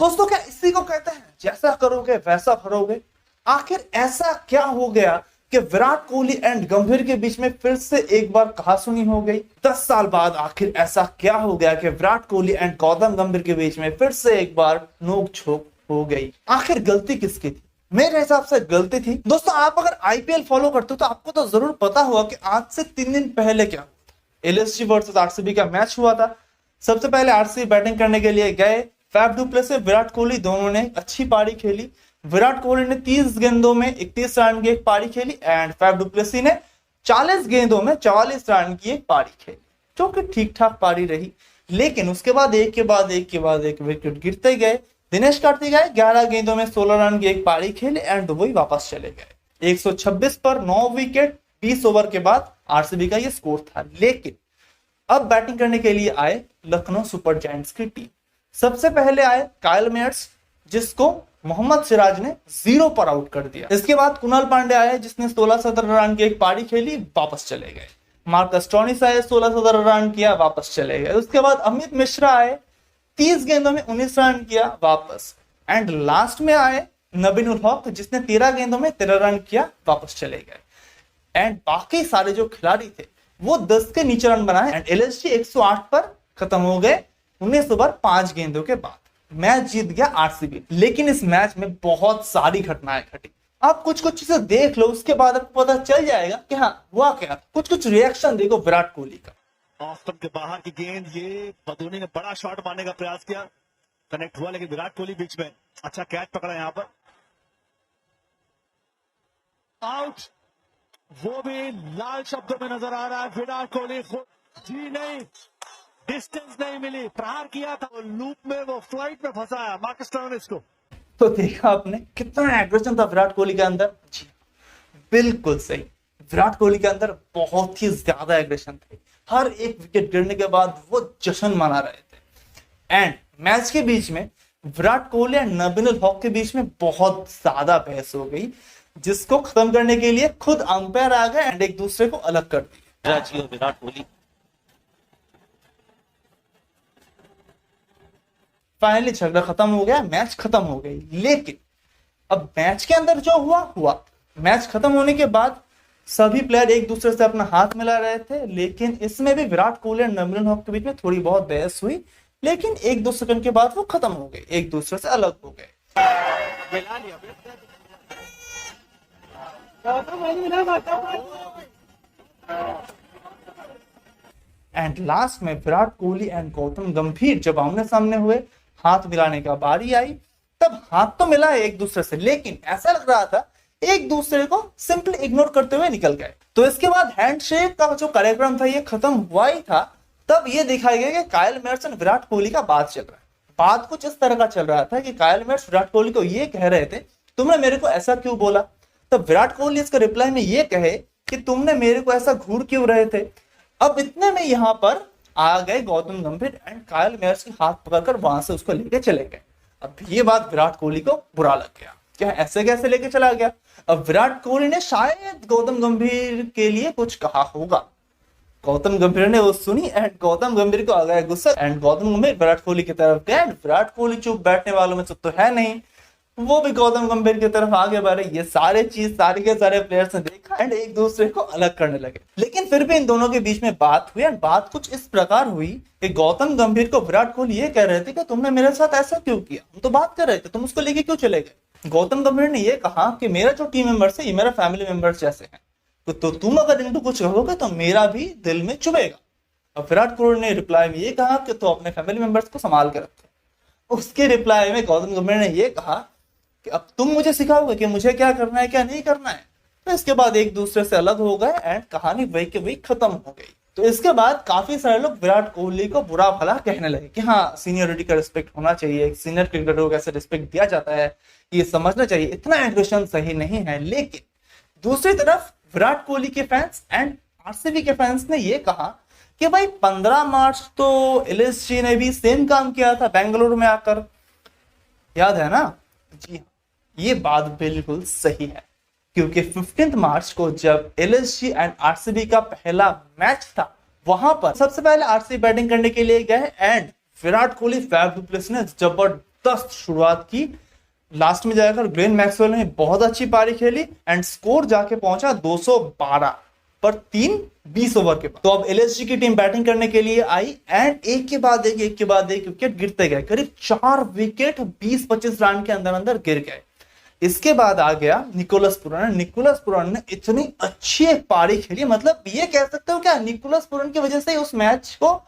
दोस्तों क्या इसी को कहते हैं जैसा करोगे वैसा भरोगे? आखिर ऐसा क्या हो गया कि विराट कोहली एंड गंभीर के बीच में फिर से एक बार कहासुनी हो गई? 10 साल बाद आखिर ऐसा क्या हो गया कि विराट कोहली एंड गौतम गंभीर के बीच में फिर से एक बार नोक-झोंक हो गई? आखिर गलती किसकी थी? मेरे हिसाब से गलती थी दोस्तों, आप अगर आईपीएल फॉलो करते हो तो आपको तो जरूर पता होगा कि आज से 3 दिन पहले क्या एलएसजी वर्सेस आरसीबी का मैच हुआ था। सबसे पहले आरसीबी बैटिंग करने के लिए गए। Faf du Plessis Virat Kohli दोनों ने अच्छी पारी खेली। विराट कोहली ने 30 गेंदों में 31 रन की एक पारी खेली एंड फैफ डु प्लेसिस ने 40 गेंदों में 44 रन की एक पारी खेली, जो कि ठीक ठाक पारी रही। लेकिन उसके बाद एक के बाद एक विकेट गिरते गए। दिनेश कार्तिक 11 गेंदों में 16 रन की एक पारी खेले एंड दुबई वापस चले गए। 126 पर 9 विकेट 20 ओवर के बाद आरसीबी का ये स्कोर था। लेकिन अब बैटिंग करने के लिए आए लखनऊ सुपर जायंट्स की टीम। सबसे पहले आए कायल मेयर्स, जिसको मोहम्मद सिराज ने 0 पर आउट कर दिया। इसके बाद कुणाल पांड्या आए, जिसने 16-17 रन की एक पारी खेली, वापस चले गए। मार्कस स्टोइनिस आए, 16-17 रन किया, वापस चले गए। उसके बाद अमित मिश्रा आए, 30 गेंदों में 19 रन किया, वापस। एंड लास्ट में आए नबीन उल हक, जिसने 13 गेंदों में 13 रन किया, वापस चले गए। एंड बाकी सारे जो खिलाड़ी थे वो 10 के नीचे रन बनाए एंड एलएसजी 108 पर खत्म हो गए 19 ओवर 5 गेंदों के बाद। मैच जीत गया आरसीबी। लेकिन इस मैच में बहुत सारी घटनाएं घटी। आप कुछ चीजें देख लो, उसके बाद आपको पता चल जाएगा कि हाँ हुआ क्या। कुछ रिएक्शन देखो विराट कोहली का। ऑफ स्टंप के बाहर की गेंद, ये पदूनी ने बड़ा शॉट मारने का प्रयास किया, कनेक्ट हुआ, लेकिन विराट कोहली बीच में अच्छा कैच पकड़ा यहां पर। आउट, वो भी लाल शब्दों में नजर आ रहा है। विराट कोहली जी नहीं, डिस्टेंस नहीं मिली, प्रहार किया था, लूप में वो फ्लाइट में फंसाया मार्कस स्टोइनिस को। तो देखा आपने कितना एग्रेशन था विराट कोहली के अंदर। जी बिल्कुल सही, विराट कोहली के अंदर बहुत ही ज्यादा एग्रेशन थे। हर एक विकेट गिरने के बाद वो जश्न मना रहे थे। एंड मैच के बीच में विराट कोहली और नबीन उल हक के बीच में बहुत ज्यादा बहस हो गई, जिसको खत्म करने के लिए खुद अंपायर आ गए एंड एक दूसरे को अलग कर दिया। विराट कोहली फाइनली झगड़ा खत्म हो गया, मैच खत्म हो गई। लेकिन अब मैच के अंदर जो हुआ, मैच खत्म होने के बाद सभी प्लेयर एक दूसरे से अपना हाथ मिला रहे थे। लेकिन इसमें भी विराट कोहली और नबीन उल हक के बीच में थोड़ी बहुत बहस हुई, लेकिन 1-2 सेकंड के बाद वो खत्म हो गई, एक दूसरे से अलग हो गए। एंड लास्ट में विराट कोहली एंड गौतम गंभीर जब आमने सामने हुए, हाथ मिलाने का बारी आई, तब हाथ तो मिला है एक दूसरे से, लेकिन ऐसा लग रहा था एक दूसरे को सिंपली इग्नोर करते हुए निकल गए। तो इसके बाद हैंडशेक का जो कार्यक्रम था ये खत्म हुआ ही था। तब ये दिखाया गया कि कायल मेयर्स और विराट कोहली का बात चल रहा है। बात कुछ इस तरह का चल रहा था कि कायल मेयर्स विराट कोहली को ये कह रहे थे, तुमने मेरे को ऐसा क्यों बोला? तब विराट कोहली इसके रिप्लाई में ये कहे कि तुमने मेरे को ऐसा घूर क्यों रहे थे। अब इतने में यहाँ पर आ गए गौतम गंभीर एंड कायल मेयर्स के हाथ पकड़कर वहां से उसको लेके चले गए। अब ये बात विराट कोहली को बुरा लग गया, क्या ऐसे कैसे लेके चला गया। अब विराट कोहली ने शायद गौतम गंभीर के लिए कुछ कहा होगा। गौतम गंभीर ने वो सुनी एंड गौतम गंभीर को आ गया गुस्सा एंड गौतम गंभीर विराट कोहली की तरफ गए। विराट कोहली चुप बैठने वालों में तो है नहीं, वो भी गौतम गंभीर की तरफ आगे बढ़े। ये सारे के सारे प्लेयर्स ने देखा एंड एक दूसरे को अलग करने लगे। लेकिन फिर भी इन दोनों के बीच में बात हुई एंड बात कुछ इस प्रकार हुई कि गौतम गंभीर को विराट कोहली ये कह रहे थे कि तुमने मेरे साथ ऐसा क्यों किया, हम तो बात कर रहे थे, तुम उसको लेके क्यों चले गए। गौतम गंभीर ने ये कहा कि मेरा जो टीम मेंबर्स है ये मेरा फैमिली मेंबर्स जैसे हैं, तो तुम अगर इनको कुछ कहोगे तो मेरा भी दिल में चुभेगा। अब विराट कोहली ने रिप्लाई में ये कहा कि तो अपने फैमिली मेंबर्स को संभाल के रखो। उसके रिप्लाई में गौतम गंभीर ने ये कहा कि अब तुम मुझे सिखाओगे कि मुझे क्या करना है क्या नहीं करना है। तो इसके बाद एक दूसरे से अलग हो गए एंड कहानी वही के वही खत्म हो गई। तो इसके बाद काफी सारे लोग विराट कोहली को बुरा भला कहने लगे कि हाँ सीनियरिटी का रिस्पेक्ट होना चाहिए, सीनियर क्रिकेटर को कैसे रिस्पेक्ट दिया जाता है ये समझना चाहिए, इतना एग्रेशन सही नहीं है। लेकिन दूसरी तरफ विराट कोहली के फैंस एंड आरसीबी के फैंस ने ये कहा कि भाई 15 मार्च तो एलएसजी ने भी सेम काम किया था बेंगलुरु में आकर, याद है ना। जी ये बात बिल्कुल सही है, क्योंकि 15 मार्च को जब एलएसजी एंड आरसीबी का पहला मैच था, वहां पर सबसे पहले आरसीबी बैटिंग करने के लिए गए and Virat Kohli Faf du Plessis ने जबरदस्त शुरुआत की। लास्ट में जाकर ग्लेन मैक्सवेल ने बहुत अच्छी पारी खेली एंड स्कोर जाके पहुंचा 212 पर 20 ओवर के बाद। तो अब एलएसजी की टीम बैटिंग करने के लिए आई एंड एक के बाद एक विकेट गिरते गए। करीब 4 विकेट 20-25 रन के अंदर अंदर गिर गए। इसके बाद आ गया निकोलस पुरान। निकोलस पुरान ने इतनी अच्छी एक पारी खेली, मतलब ये कह सकते हो क्या निकोलस पुरान की वजह से उस मैच को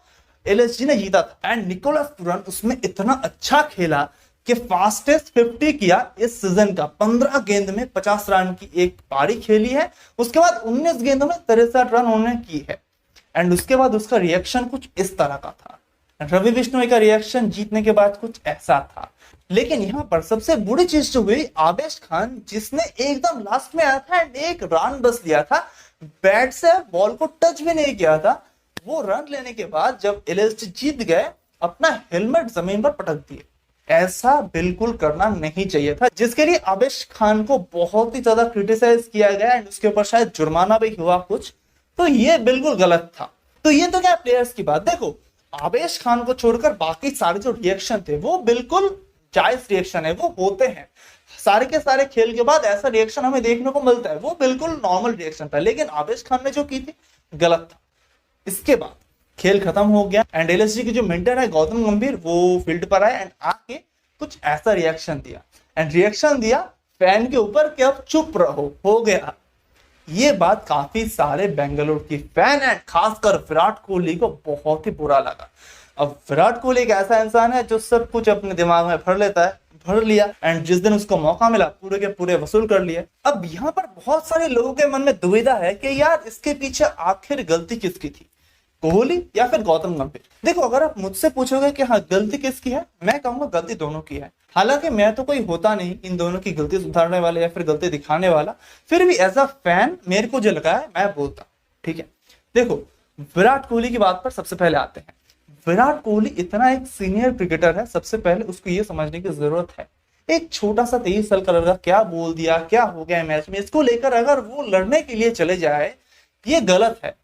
एलएसजी ने जीता था। एंड निकोलस पुरान उसमें इतना अच्छा खेला कि फास्टेस्ट 50 किया इस सीजन का। 15 गेंद में 50 रन की एक पारी खेली है। उसके बाद 19 गेंदों में 63 रन उन्होंने की है। एंड उसके बाद उसका रिएक्शन कुछ इस तरह का था। रवि बिश्नोई का रिएक्शन जीतने के बाद कुछ ऐसा था। लेकिन यहां पर सबसे बुरी चीज जो हुई, आवेश खान जिसने एकदम लास्ट में आया था एंड एक रन बस लिया था, बैट से बॉल को टच भी नहीं किया था, वो रन लेने के बाद जब एलएसजी जीत गए अपना हेलमेट जमीन पर पटक दिए। ऐसा बिल्कुल करना नहीं चाहिए था, जिसके लिए आवेश खान को बहुत ही ज्यादा क्रिटिसाइज किया गया एंड उसके ऊपर शायद जुर्माना भी हुआ कुछ। तो ये बिल्कुल गलत था। तो ये तो क्या प्लेयर्स की बात। देखो आवेश खान को छोड़कर बाकी सारे जो रिएक्शन थे वो बिल्कुल जायज रिएक्शन है, वो होते हैं। सारे के सारे खेल के बाद ऐसा रिएक्शन हमें देखने को मिलता है, वो बिल्कुल नॉर्मल रिएक्शन था। लेकिन आवेश खान ने जो की थी गलत था। इसके बाद खेल खत्म हो गया एंड एलएसजी के जो मेंटर है गौतम गंभीर वो फील्ड पर आए एंड आके कुछ ऐसा रिएक्शन दिया एंड रिएक्शन दिया फैन के ऊपर कि अब चुप रहो, हो गया। ये बात काफी सारे बेंगलुरु की फैन एंड खासकर विराट कोहली को बहुत ही बुरा लगा। अब विराट कोहली एक ऐसा इंसान है जो सब कुछ अपने दिमाग में भर लेता है, भर लिया एंड जिस दिन उसको मौका मिला पूरे के पूरे वसूल कर लिए। अब यहाँ पर बहुत सारे लोगों के मन में दुविधा है कि यार इसके पीछे आखिर गलती किसकी थी, कोहली या फिर गौतम गंभीर। देखो अगर आप मुझसे पूछोगे कि हाँ गलती किसकी है, मैं कहूंगा गलती दोनों की है। हालांकि मैं तो कोई होता नहीं इन दोनों की गलती सुधारने वाला या फिर गलती दिखाने वाला, फिर भी एज अ फैन मेरे को जो लगा है मैं बोलता। ठीक है, देखो विराट कोहली की बात पर सबसे पहले आते हैं। विराट कोहली इतना एक सीनियर क्रिकेटर है, सबसे पहले उसको ये समझने की जरूरत है एक छोटा सा 23 साल का लड़का क्या बोल दिया, क्या हो गया मैच में, इसको लेकर अगर वो लड़ने के लिए चले जाए ये गलत है।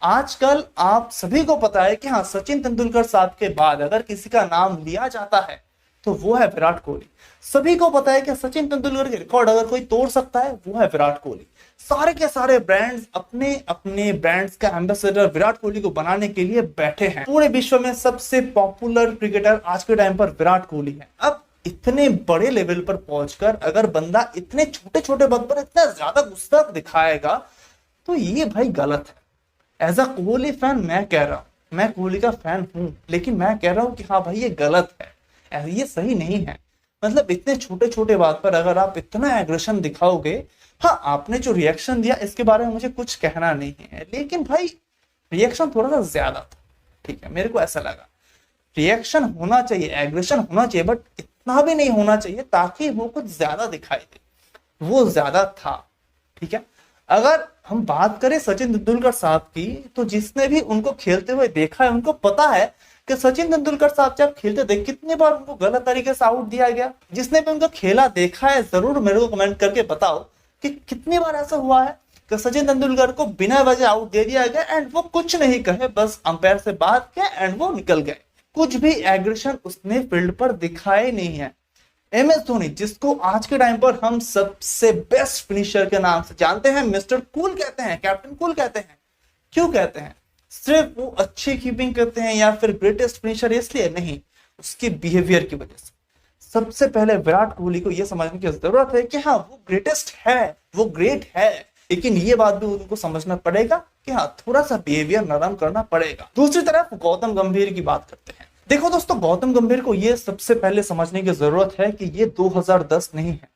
आजकल आप सभी को पता है कि हाँ सचिन तेंदुलकर साहब के बाद अगर किसी का नाम लिया जाता है तो वो है विराट कोहली। सभी को पता है कि सचिन तेंदुलकर के रिकॉर्ड अगर कोई तोड़ सकता है वो है विराट कोहली। सारे के सारे ब्रांड्स अपने अपने ब्रांड्स का एम्बेसडर विराट कोहली को बनाने के लिए बैठे हैं। पूरे विश्व में सबसे पॉपुलर क्रिकेटर आज के टाइम पर विराट कोहली है। अब इतने बड़े लेवल पर पहुंचकर अगर बंदा इतने छोटे छोटे पद पर इतना ज्यादा गुस्सा दिखाएगा तो ये भाई गलत है। एज अ कोहली फैन मैं कह रहा हूं, मैं कोहली का फैन हूं, लेकिन मैं कह रहा हूं कि हाँ भाई ये गलत है, ये सही नहीं है। मतलब इतने छोटे छोटे बात पर अगर आप इतना एग्रेशन दिखाओगे, हाँ आपने जो रिएक्शन दिया इसके बारे में मुझे कुछ कहना नहीं है, लेकिन भाई रिएक्शन थोड़ा सा ज्यादा था। ठीक है, मेरे को ऐसा लगा रिएक्शन होना चाहिए, एग्रेशन होना चाहिए, बट इतना भी नहीं होना चाहिए ताकि वो कुछ ज्यादा दिखाई दे। वो ज्यादा था। ठीक है, अगर हम बात करें सचिन तेंदुलकर साहब की, तो जिसने भी उनको खेलते हुए देखा है उनको पता है कि सचिन तेंदुलकर साहब जब खेलते थे कितनी बार उनको गलत तरीके से आउट दिया गया। जिसने भी उनको खेला देखा है जरूर मेरे को कमेंट करके बताओ कि कितनी बार ऐसा हुआ है कि सचिन तेंदुलकर को बिना वजह आउट दे दिया गया एंड वो कुछ नहीं कहे, बस अंपायर से बात किया एंड वो निकल गए। कुछ भी एग्रेशन उसने फील्ड पर दिखाए नहीं है। एम एस धोनी जिसको आज के टाइम पर हम सबसे बेस्ट फिनिशर के नाम से जानते हैं, मिस्टर कूल कहते हैं, कैप्टन कूल कहते हैं। क्यों कहते हैं? सिर्फ वो अच्छी कीपिंग करते हैं या फिर ग्रेटेस्ट फिनिशर इसलिए नहीं, उसके बिहेवियर की वजह से। सबसे पहले विराट कोहली को यह समझने की जरूरत है कि हाँ वो ग्रेटेस्ट है, वो ग्रेट है, लेकिन ये बात भी उनको समझना पड़ेगा कि हाँ थोड़ा सा बिहेवियर नरम करना पड़ेगा। दूसरी तरफ गौतम गंभीर की बात करते हैं। देखो दोस्तों, गौतम गंभीर को ये सबसे पहले समझने की जरूरत है कि ये 2010 नहीं है,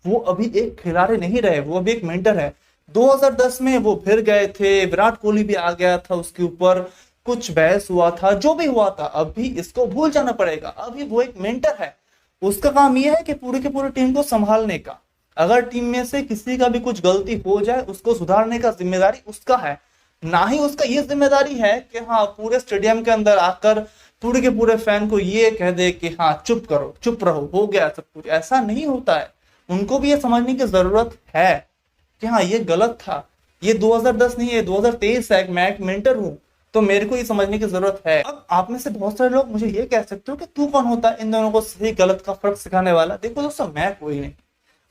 वो अभी एक खिलाड़ी नहीं रहे, वो अभी एक मेंटर है। 2010 में वो फिर गए थे, विराट कोहली भी आ गया था, उसके ऊपर कुछ बहस हुआ था, जो भी हुआ था अभी इसको भूल जाना पड़ेगा। अभी वो एक मेंटर है, उसका काम यह है कि पूरी की पूरी टीम को संभालने का। अगर टीम में से किसी का भी कुछ गलती हो जाए उसको सुधारने का जिम्मेदारी उसका है, ना ही उसका ये जिम्मेदारी है कि हाँ पूरे स्टेडियम के अंदर आकर पूरे के पूरे फैन को ये कह दे कि हाँ चुप करो, चुप रहो, हो गया सब कुछ। ऐसा नहीं होता है। उनको भी ये समझने की जरूरत है कि हाँ ये गलत था, ये 2010 नहीं है, 2023 है, मैं एक मेंटर हूँ, तो मेरे को ये समझने की जरूरत है। अब आप में से बहुत सारे लोग मुझे ये कह सकते हो कि तू कौन होता है इन दोनों को सही गलत का फर्क सिखाने वाला। देखो दोस्तों, मैं कोई नहीं,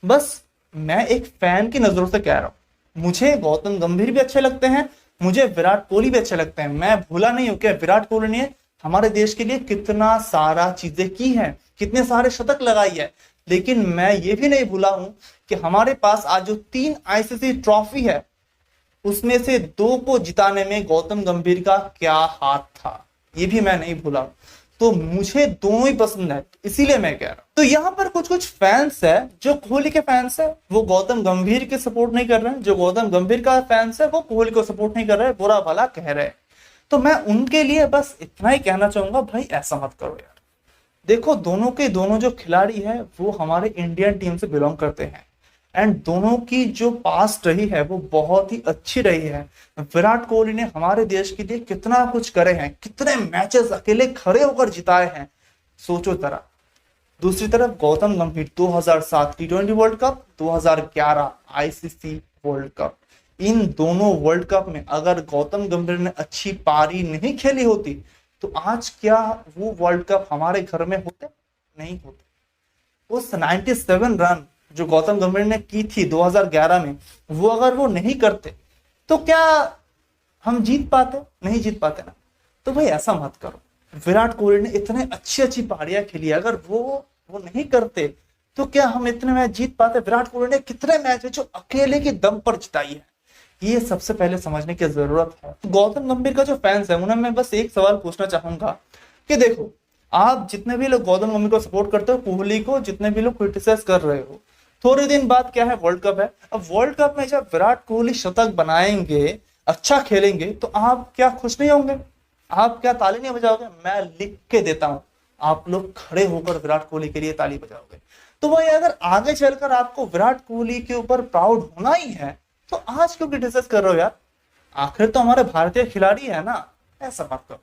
बस मैं एक फैन की नजरों से कह रहा हूं। मुझे गौतम गंभीर भी अच्छे लगते हैं, मुझे विराट कोहली भी अच्छे लगते हैं। मैं भूला नहीं हूं कि विराट कोहली ने हमारे देश के लिए कितना सारा चीजें की है, कितने सारे शतक लगाई है। लेकिन मैं ये भी नहीं भूला हूं कि हमारे पास आज जो 3 आईसीसी ट्रॉफी है उसमें से 2 को जिताने में गौतम गंभीर का क्या हाथ था, ये भी मैं नहीं भूला। तो मुझे दोनों ही पसंद है, इसीलिए मैं कह रहा हूं। तो यहाँ पर कुछ कुछ फैंस है जो कोहली के फैंस है, वो गौतम गंभीर के सपोर्ट नहीं कर रहे हैं। जो गौतम गंभीर का फैंस है वो कोहली को सपोर्ट नहीं कर रहे हैं, बुरा भला कह रहे हैं। तो मैं उनके लिए बस इतना ही कहना चाहूंगा, भाई ऐसा मत करो यार। देखो, दोनों के दोनों जो खिलाड़ी है वो हमारे इंडियन टीम से बिलोंग करते हैं, एंड दोनों की जो पास्ट रही है वो बहुत ही अच्छी रही है। विराट कोहली ने हमारे देश के लिए कितना कुछ करे हैं, कितने मैचेस अकेले खड़े होकर जिताए हैं, सोचो जरा। दूसरी तरफ गौतम गंभीर 2007 टी20 world cup, 2011 ICC world cup, इन दोनों वर्ल्ड कप में अगर गौतम गंभीर ने अच्छी पारी नहीं खेली होती तो आज क्या वो वर्ल्ड कप हमारे घर में होते? नहीं होते। उस 97 रन जो गौतम गंभीर ने की थी 2011 में, वो अगर वो नहीं करते तो क्या हम जीत पाते? नहीं जीत पाते ना। तो भाई ऐसा मत करो। विराट कोहली ने इतने अच्छी अच्छी पारियां खेली, अगर वो नहीं करते तो क्या हम इतने मैच जीत पाते? विराट कोहली ने कितने मैच है जो अकेले के दम पर जिताई है, ये सबसे पहले समझने की जरूरत है। तो गौतम गंभीर का जो फैंस है उन्हें मैं बस एक सवाल पूछना चाहूंगा कि देखो, आप जितने भी लोग गौतम गंभीर को सपोर्ट करते हो, कोहली को जितने भी लोग क्रिटिसाइज कर रहे हो, थोड़े दिन बाद क्या है, वर्ल्ड कप है। अब वर्ल्ड कप में जब विराट कोहली शतक बनाएंगे, अच्छा खेलेंगे, तो आप क्या खुश नहीं होंगे? आप क्या ताली नहीं बजाओगे? मैं लिख के देता हूं, आप लोग खड़े होकर विराट कोहली के लिए ताली बजाओगे। तो भाई अगर आगे चलकर आपको विराट कोहली के ऊपर प्राउड होना ही है तो आज क्यों क्रिटिसाइज कर रहे हो यार? आखिर तो हमारे भारतीय खिलाड़ी है ना, ऐसा मत करो,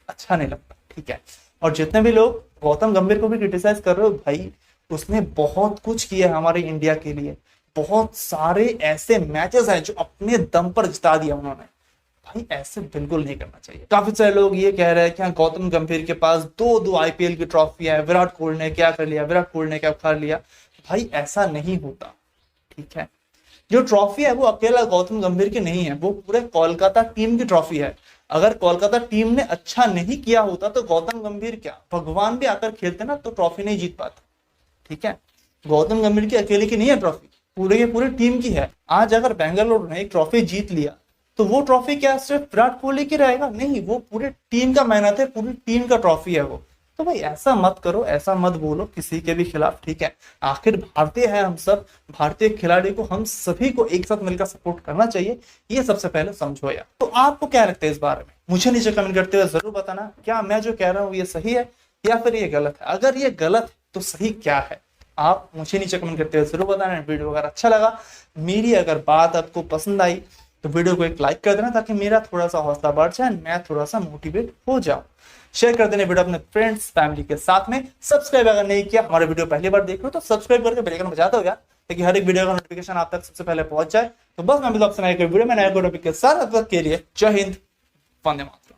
अच्छा नहीं लगता, ठीक है। और जितने भी लोग गौतम गंभीर को भी क्रिटिसाइज कर रहे हो, भाई उसने बहुत कुछ किया है हमारे इंडिया के लिए, बहुत सारे ऐसे मैचेस हैं जो अपने दम पर जिता दिया उन्होंने। भाई ऐसे बिल्कुल नहीं करना चाहिए। काफी सारे लोग ये कह रहे हैं कि गौतम गंभीर के पास 2 आईपीएल की ट्रॉफी है, विराट कोहली ने क्या कर लिया, विराट कोहली ने क्या कर लिया। भाई ऐसा नहीं होता, ठीक है। जो ट्रॉफी है वो अकेला गौतम गंभीर की नहीं है, वो पूरे कोलकाता टीम की ट्रॉफी है। अगर कोलकाता टीम ने अच्छा नहीं किया होता तो गौतम गंभीर क्या, भगवान भी आकर खेलते ना तो ट्रॉफी नहीं जीत पाता, ठीक है। गौतम गंभीर की अकेले की नहीं है ट्रॉफी, पूरे के पूरे टीम की है। आज अगर बेंगलुरु ने एक ट्रॉफी जीत लिया तो वो ट्रॉफी क्या सिर्फ विराट कोहली की रहेगा? नहीं, वो पूरे टीम का मेहनत है, पूरी टीम का ट्रॉफी है वो। तो भाई ऐसा मत करो, ऐसा मत बोलो किसी के भी खिलाफ, ठीक है। आखिर भारतीय है हम सब, भारतीय खिलाड़ी को हम सभी को एक साथ मिलकर सपोर्ट करना चाहिए, ये सबसे पहले समझो यार। तो आपको क्या लगता है इस बारे में? मुझे नीचे कमेंट करते हुए जरूर बताना, क्या मैं जो कह रहा हूँ ये सही है या फिर ये गलत है। अगर ये गलत है तो सही क्या है, आप मुझे नीचे कमेंट करते हुए जरूर बताना। वीडियो अगर अच्छा लगा, मेरी अगर बात आपको पसंद आई तो वीडियो को एक लाइक कर देना, ताकि मेरा थोड़ा सा हौसला बढ़ जाए, मैं थोड़ा सा मोटिवेट हो जाऊं। शेयर कर देना वीडियो अपने फ्रेंड्स फैमिली के साथ में। सब्सक्राइब अगर नहीं किया, हमारे वीडियो पहली बार देख रहे हो तो सब्सक्राइब करके बेल आइकन बजा दो यार, ताकि हर एक वीडियो का नोटिफिकेशन आप तक सबसे पहले पहुंच जाए। तो बस मैं मिलूं आपसे नए वीडियो में नए टॉपिक के साथ, तब तक के लिए जय हिंद, वंदे मातरम।